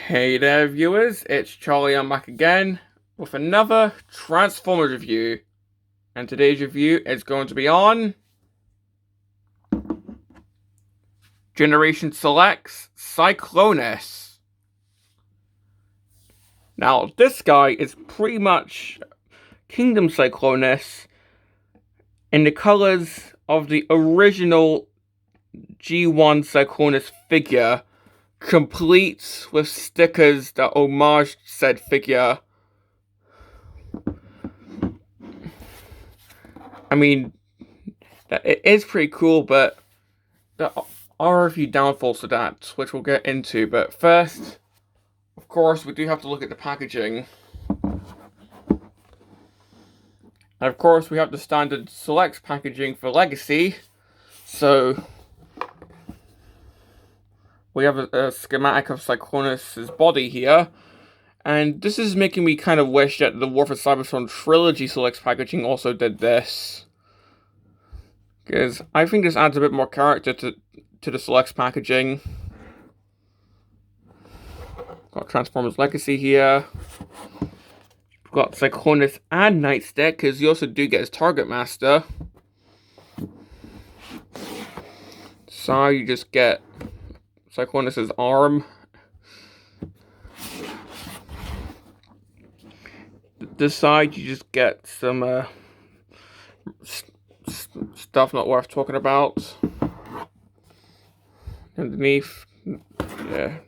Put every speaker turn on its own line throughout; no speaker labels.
Hey there, viewers. It's Charlie. I'm back again with another Transformers review. And today's review is going to be on Generation Select's Cyclonus. Now, this guy is pretty much Kingdom Cyclonus in the colors of the original G1 Cyclonus figure, complete with stickers that homage said figure. I mean, it is pretty cool, but there are a few downfalls to that, which we'll get into. But first, of course, we do have to look at the packaging. And of course, we have the standard Select packaging for Legacy. So, we have a schematic of Cyclonus' body here. And this is making me kind of wish that the War for Cybertron Trilogy Select packaging also did this. Because I think this adds a bit more character to the Selects packaging. Got Transformers Legacy here. We've got Cyclonus and Nightstick, because you also do get his Target Master. So you just get Cyclonus' arm. This side you just get some stuff not worth talking about. Underneath, yeah.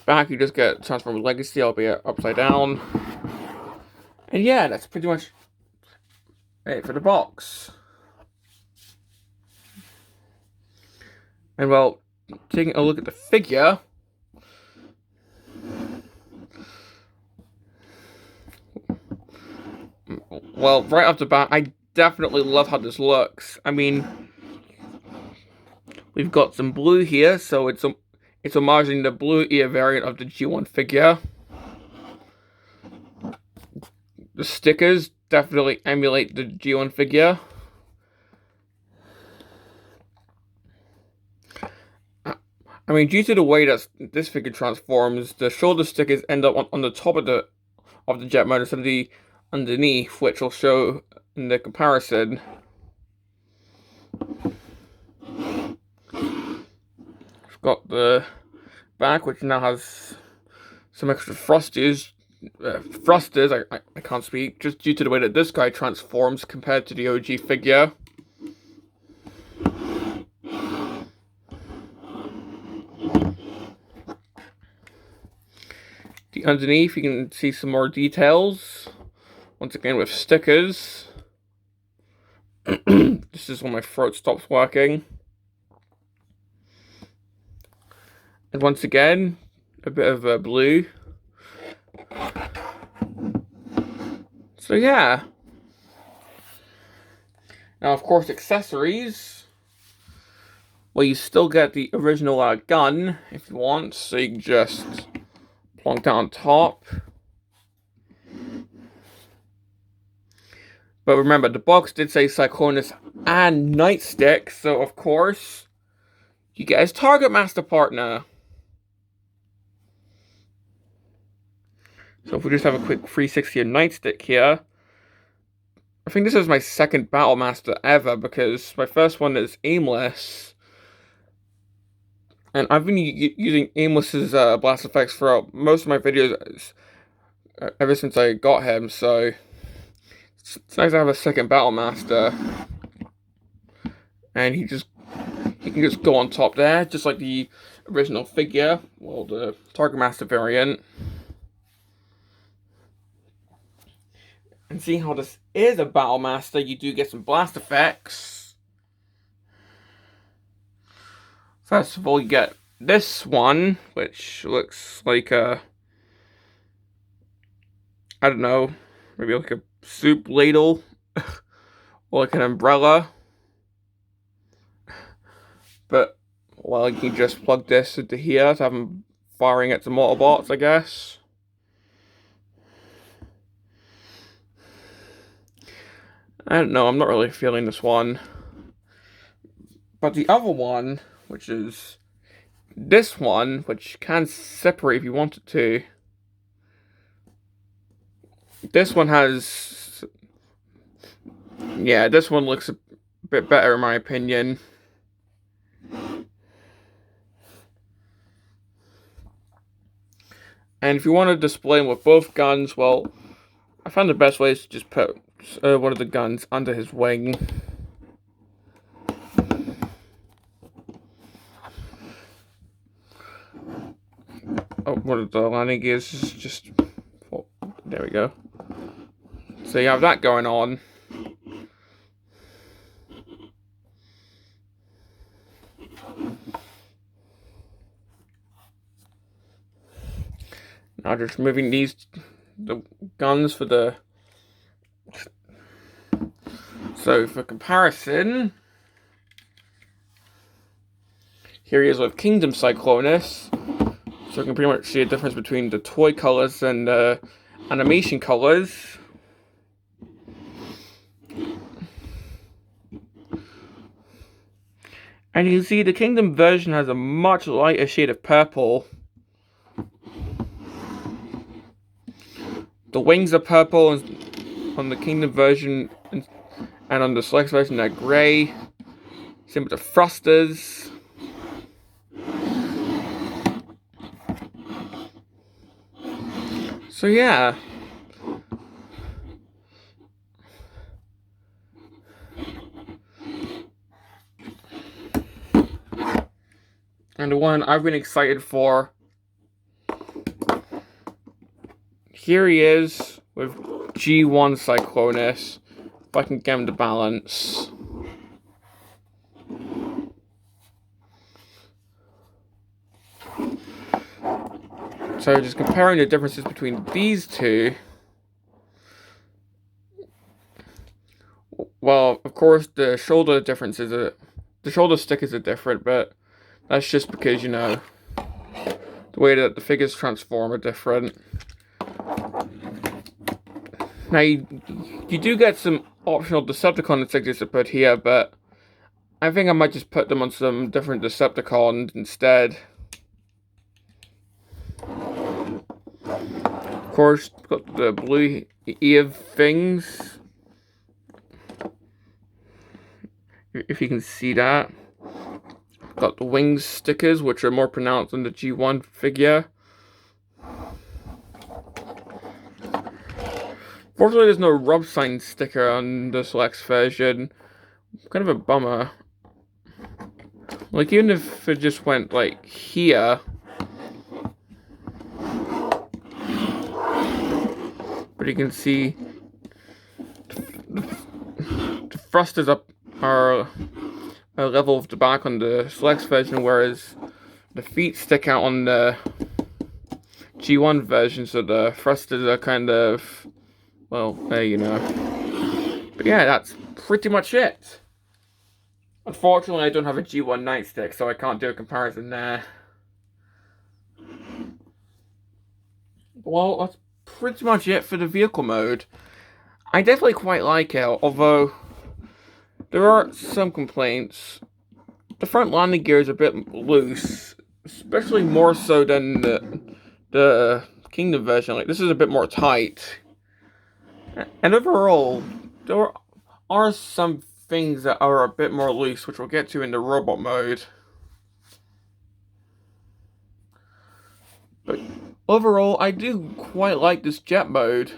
Back you just get Transformers Legacy, albeit upside down. And yeah, that's pretty much it for the box. And well, taking a look at the figure, well, right off the bat, I definitely love how this looks. I mean, we've got some blue here, so it's homaging the blue ear variant of the G1 figure. The stickers definitely emulate the G1 figure. I mean, due to the way that this figure transforms, the shoulder stickers end up on the top of the jet motor instead of the underneath, which will show in the comparison. We've got the back, which now has some extra thrusters. I can't speak, just due to the way that this guy transforms compared to the OG figure. The underneath, you can see some more details. Once again with stickers. This is when my throat stops working. And once again, a bit of blue. So yeah. Now, of course, accessories. Well, you still get the original gun if you want, so you can just plonk down on top. But remember, the box did say Cyclonus and Nightstick, so of course, you get his Target Master partner. So if we just have a quick 360 of Nightstick here, I think this is my second Battle Master ever, because my first one is Aimless. And I've been using Aimless's blast effects throughout most of my videos ever since I got him, so it's nice to have a second Battle Master. And he can just go on top there, just like the original figure, well, the Target Master variant. And seeing how this is a Battle Master, you do get some blast effects. First of all, you get this one, which looks like I don't know, maybe like a soup ladle, or like an umbrella. But, well, you can just plug this into here to have them firing at some Autobots, I guess. I don't know, I'm not really feeling this one. But the other one, which is this one, which can separate if you wanted to. This one has... yeah, this one looks a bit better in my opinion. And if you want to display them with both guns, well, I found the best way is to just put one of the guns under his wing. Oh, one of the landing gears is just... oh, there we go. So you have that going on. Now just moving the guns for the... so for comparison, here he is with Kingdom Cyclonus. So you can pretty much see a difference between the toy colors and the animation colors. And you can see the Kingdom version has a much lighter shade of purple. The wings are purple on the Kingdom version, and on the Select version they're grey. Same with the thrusters. So yeah. And the one I've been excited for, here he is with G1 Cyclonus, if I can get him to balance. So just comparing the differences between these two, well, of course the shoulder differences are, the shoulder stickers are different, but that's just because, you know, the way that the figures transform are different. Now, you do get some optional Decepticon stickers to put here, but I think I might just put them on some different Decepticons instead. Of course, got the blue ear things, if you can see that. Got the wings stickers, which are more pronounced on the G1 figure. Fortunately, there's no rub sign sticker on the Select version. Kind of a bummer. Like, even if it just went, like, here. But you can see the thrusters are a level of the back on the Select version, whereas the feet stick out on the G1 version, so the thrusters are kind of, well, you know. But yeah, that's pretty much it. Unfortunately, I don't have a G1 Nightstick, so I can't do a comparison there. Well, that's pretty much it for the vehicle mode. I definitely quite like it, although there are some complaints. The front landing gear is a bit loose, especially more so than the Kingdom version. Like, this is a bit more tight. And overall, there are some things that are a bit more loose, which we'll get to in the robot mode. But overall, I do quite like this jet mode.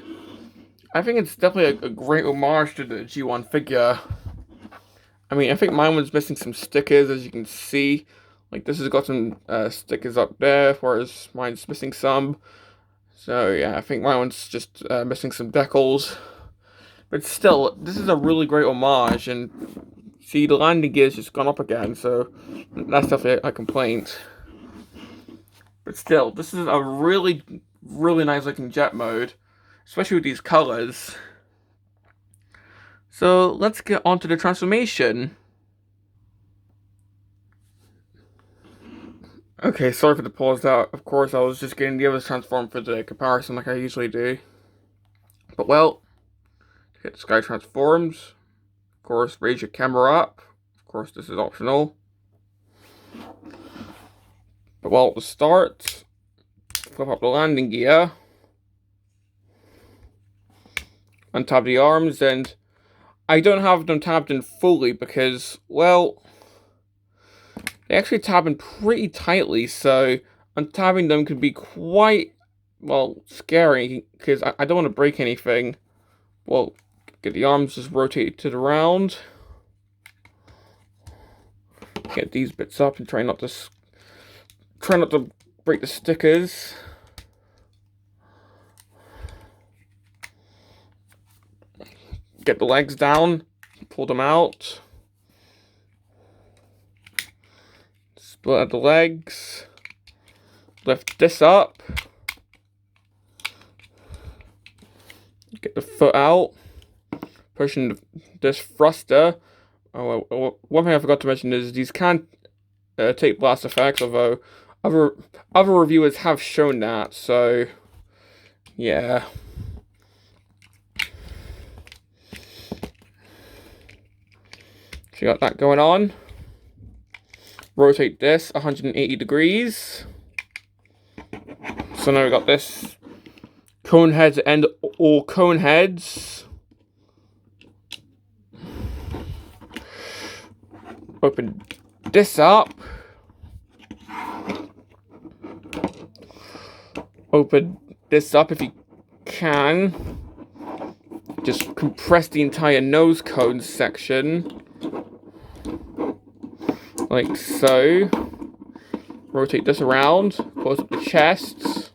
I think it's definitely a great homage to the G1 figure. I mean, I think mine was missing some stickers, as you can see. Like, this has got some stickers up there, whereas mine's missing some. So, yeah, I think my one's just missing some decals. But still, this is a really great homage, and see, the landing gear's just gone up again, so that's definitely a complaint. But still, this is a really, really nice looking jet mode, especially with these colors. So, let's get on to the transformation. Okay, sorry for the pause there. Of course, I was just getting the others transformed for the comparison like I usually do. But well, to get this guy transformed, of course, raise your camera up. Of course, this is optional. Well, to start, flip up the landing gear, untap the arms, and I don't have them tapped in fully because, well, they actually tap in pretty tightly, so untapping them could be quite, well, scary, because I don't want to break anything. Well, get the arms just rotated around. Get these bits up and try not to break the stickers. Get the legs down, pull them out. Split out the legs. Lift this up. Get the foot out. Pushing this thruster. Oh, one thing I forgot to mention is these can't take blast effects, although other reviewers have shown that, so yeah. So you got that going on. Rotate this 180 degrees. So now we got this cone heads and all cone heads. Open this up. Open this up if you can. Just compress the entire nose cone section. Like so. Rotate this around. Close up the chest.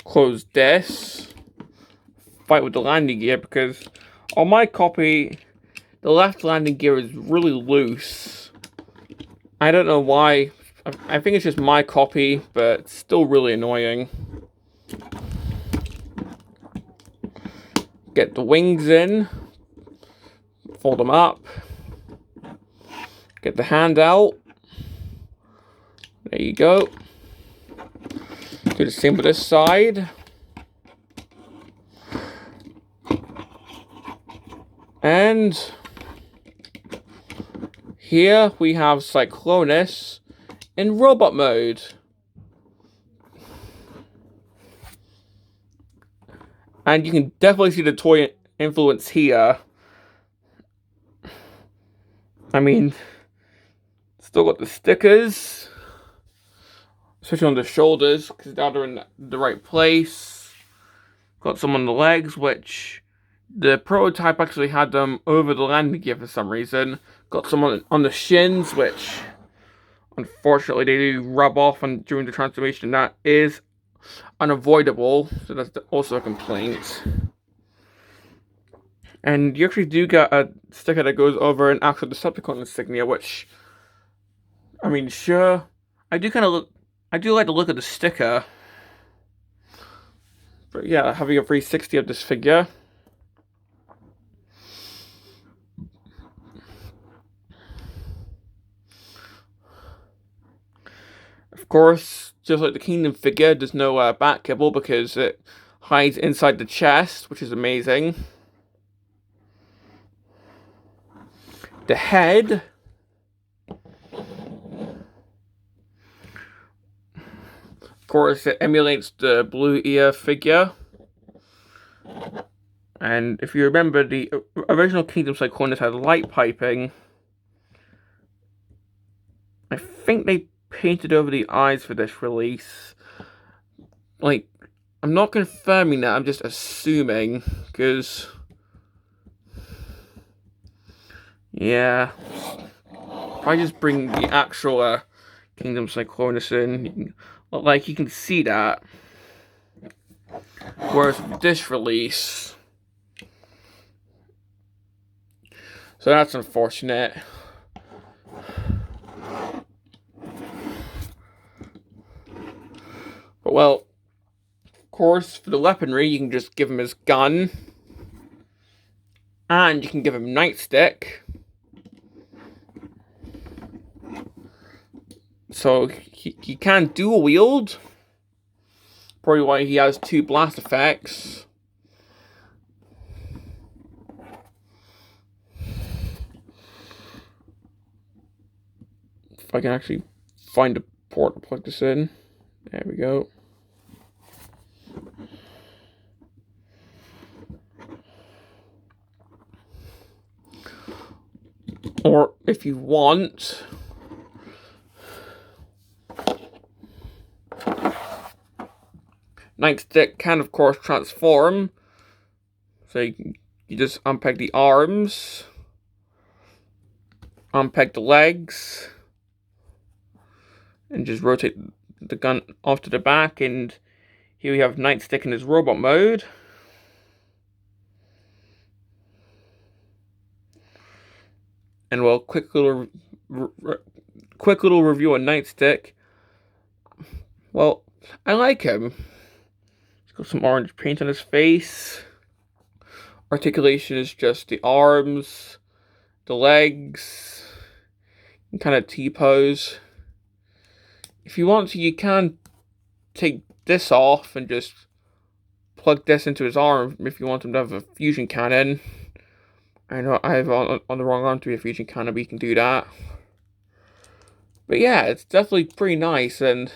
Close this. Fight with the landing gear because on my copy, the left landing gear is really loose. I don't know why. I think it's just my copy, but it's still really annoying. Get the wings in. Fold them up. Get the hand out. There you go. Do the same with this side. And here we have Cyclonus in robot mode. And you can definitely see the toy influence here. I mean, still got the stickers, especially on the shoulders, because now they're in the right place. Got some on the legs, which the prototype actually had them over the landing gear for some reason. Got some on the shins, which unfortunately they do rub off during the transformation. That is unavoidable, so that's also a complaint. And you actually do get a sticker that goes over an actual Decepticon insignia, which, I mean, sure, I do like the look of the sticker. But yeah, having a 360 of this figure. Of course, just like the Kingdom figure, there's no back kibble because it hides inside the chest, which is amazing. The head. Of course, it emulates the Blue Ear figure. And if you remember, the original Kingdom Cyclonus had light piping. I think they painted over the eyes for this release. Like, I'm not confirming that, I'm just assuming, because yeah, if I just bring the actual Kingdom Cyclonus in, like, you can see that. Whereas this release, so that's unfortunate. But well, of course, for the weaponry, you can just give him his gun. And you can give him Nightstick. So he can dual wield. Probably why he has 2 blast effects. if I can actually find a port to plug this in. There we go. Or if you want, Nightstick can of course transform. So you just unpeg the arms, unpeg the legs, and just rotate the gun off to the back, and here we have Nightstick in his robot mode. And well, quick little review on Nightstick. Well, I like him. He's got some orange paint on his face. Articulation is just the arms, the legs, and kind of T-pose. If you want to, you can take this off and just plug this into his arm if you want him to have a fusion cannon. I know I have on the wrong arm to be a fusion cannon, but you can do that. But yeah, it's definitely pretty nice, and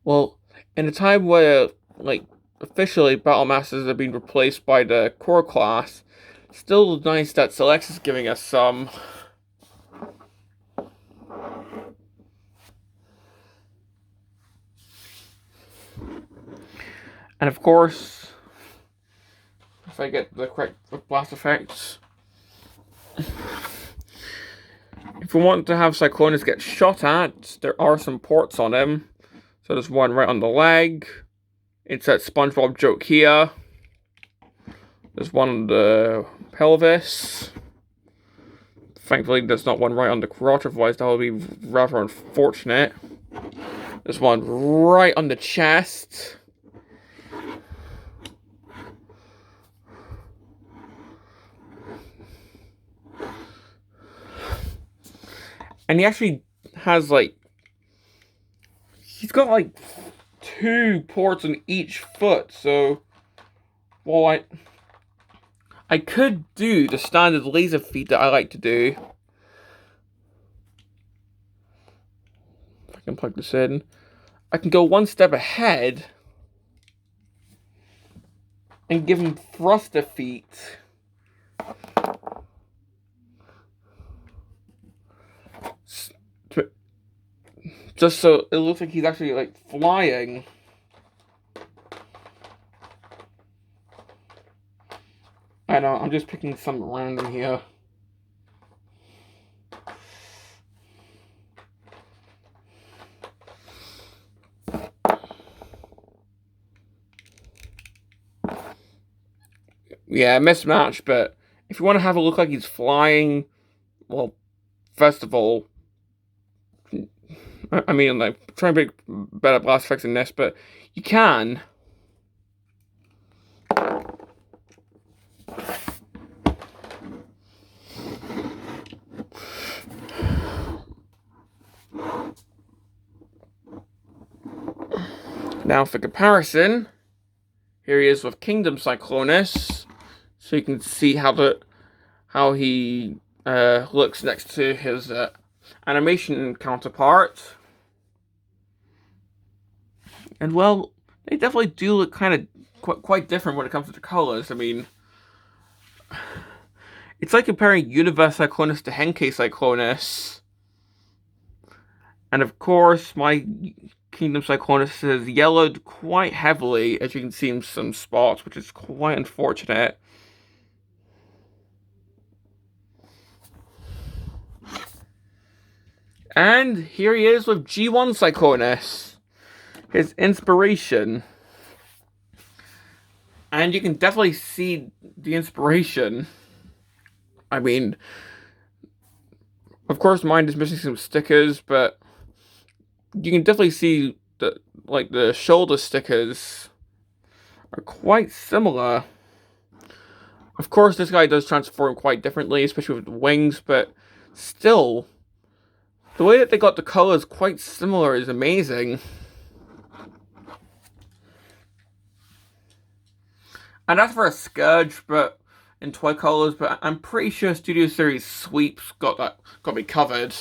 well, in a time where, like, officially Battle Masters have been replaced by the core class, it's still nice that Select is giving us some. And of course, if I get the correct blast effects, if we want to have Cyclonus get shot at, there are some ports on him. So there's one right on the leg. It's that SpongeBob joke here. There's one on the pelvis. Thankfully, there's not one right on the crotch, otherwise that would be rather unfortunate. There's one right on the chest. And he actually has, like, he's got, like, 2 ports on each foot, so, well, I could do the standard laser feat that I like to do. If I can plug this in. I can go one step ahead and give him thruster feet. Just so it looks like he's actually, like, flying. I know, I'm just picking some random here. Yeah, mismatch, but if you want to have it look like he's flying, well, first of all, I mean, like, try and make better blast effects than this, but you can. Now for comparison, here he is with Kingdom Cyclonus, so you can see how he looks next to his animation counterpart. And well, they definitely do look kind of quite different when it comes to the colors. I mean, it's like comparing Universe Cyclonus to Henkei Cyclonus. And of course, my Kingdom Cyclonus is yellowed quite heavily, as you can see in some spots, which is quite unfortunate. And here he is with G1 Cyclonus, his inspiration. And you can definitely see the inspiration. I mean, of course mine is missing some stickers, but you can definitely see that, like, the shoulder stickers are quite similar. Of course, this guy does transform quite differently, especially with the wings, but still, the way that they got the colors quite similar is amazing. And that's for a Scourge, but in toy colors, but I'm pretty sure Studio Series Sweeps got me covered.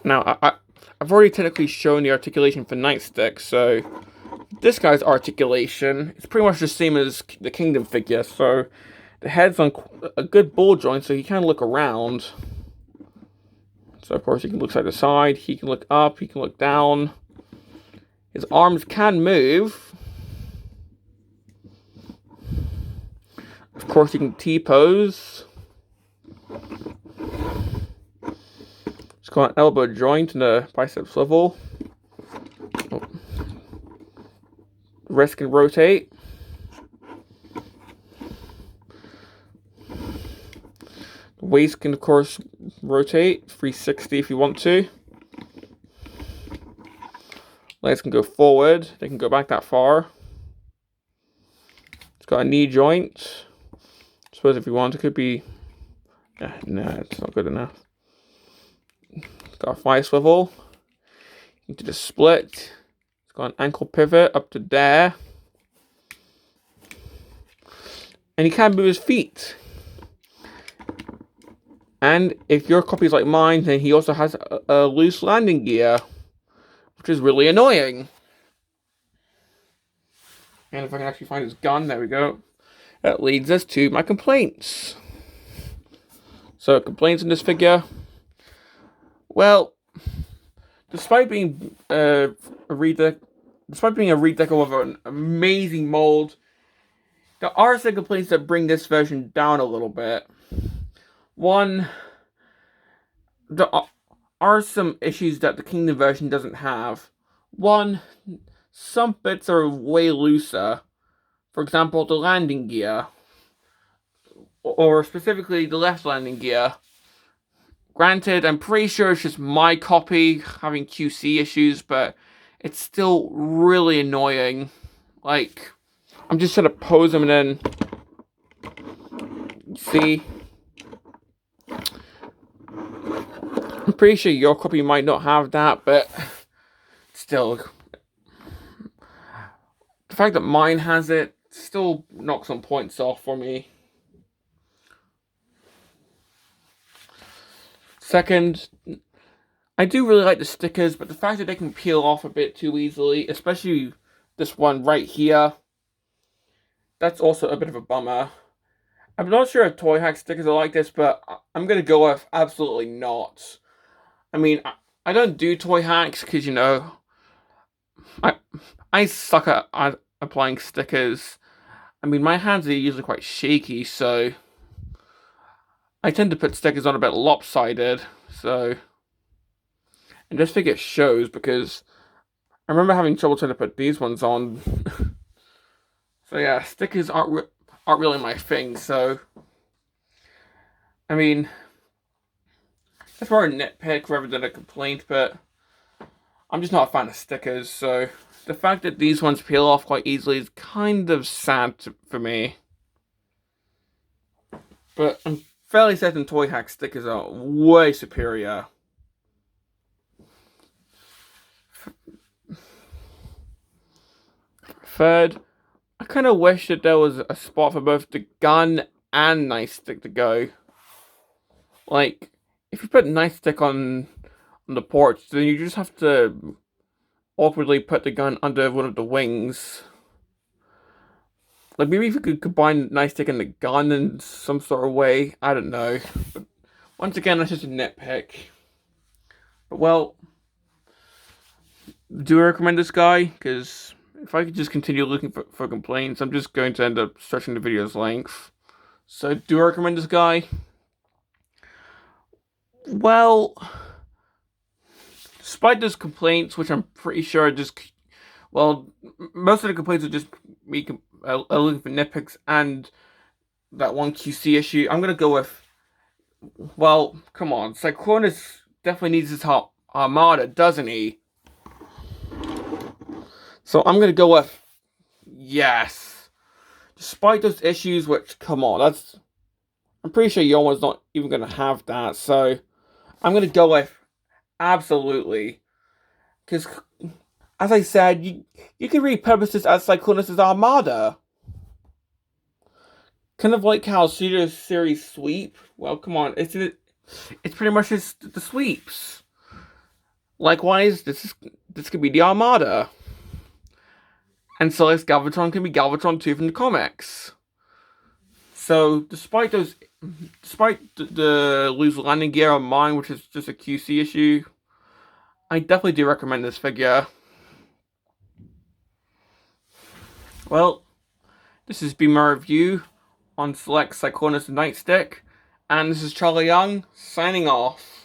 Now, I've already technically shown the articulation for Nightstick, so this guy's articulation is pretty much the same as the Kingdom figure, so the head's on a good ball joint, so he can look around. So, of course, he can look side to side, he can look up, he can look down. His arms can move. Of course, he can T-pose. He's got an elbow joint and a bicep swivel. Wrist can rotate. The waist can, of course, rotate 360 if you want to. Legs can go forward. They can go back that far. It's got a knee joint. I suppose if you want, it could be... no, it's not good enough. It's got a thigh swivel. You can do the split. It's got an ankle pivot up to there. And he can move his feet. And if your copy is like mine, then he also has a loose landing gear, which is really annoying. And if I can actually find his gun, there we go. That leads us to my complaints. So, complaints in this figure. Well, despite being a redeco of an amazing mold, there are some complaints that bring this version down a little bit. One, there are some issues that the Kingdom version doesn't have. One, some bits are way looser. For example, the landing gear. Or specifically, the left landing gear. Granted, I'm pretty sure it's just my copy having QC issues, but it's still really annoying. Like, I'm just trying to pose them and then... See? I'm pretty sure your copy might not have that, but still, the fact that mine has it still knocks some points off for me. Second, I do really like the stickers, but the fact that they can peel off a bit too easily, especially this one right here, that's also a bit of a bummer. I'm not sure if Toy Hack stickers are like this, but I'm going to go with absolutely not. I mean, I don't do Toy Hacks because, you know, I suck at applying stickers. I mean, my hands are usually quite shaky, so I tend to put stickers on a bit lopsided, so... And this figure shows, because I remember having trouble trying to put these ones on. So yeah, stickers aren't really my thing, so... I mean... That's more a nitpick rather than a complaint, but... I'm just not a fan of stickers, so... The fact that these ones peel off quite easily is kind of sad for me. But I'm fairly certain Toy Hack stickers are way superior. Third, I kind of wish that there was a spot for both the gun and Nightstick to go. Like, if you put Nightstick on the porch, then you just have to awkwardly put the gun under one of the wings. Like, maybe if you could combine Nightstick and the gun in some sort of way, I don't know. But once again, that's just a nitpick. But well, do I recommend this guy? Because if I could just continue looking for complaints, I'm just going to end up stretching the video's length. So, do I recommend this guy? Well, despite those complaints, which I'm pretty sure are just... Well, most of the complaints are just me looking for nitpicks and that one QC issue. I'm going to go with... Well, come on. Cyclonus definitely needs his armada, doesn't he? So I'm going to go with... Yes. Despite those issues, which, come on, that's... I'm pretty sure Yoma's not even going to have that, so... I'm going to go with... Absolutely. Because, as I said, you can repurpose this as Cyclonus' armada. Kind of like how Studio Series Sweep. Well, come on, it's pretty much just the sweeps. Likewise, this could be the Armada. And Celeste Galvatron can be Galvatron 2 from the comics. So, despite the loose landing gear on mine, which is just a QC issue, I definitely do recommend this figure. Well, this has been my review on Select Cyclonus Nightstick, and this is Charlie Young, signing off.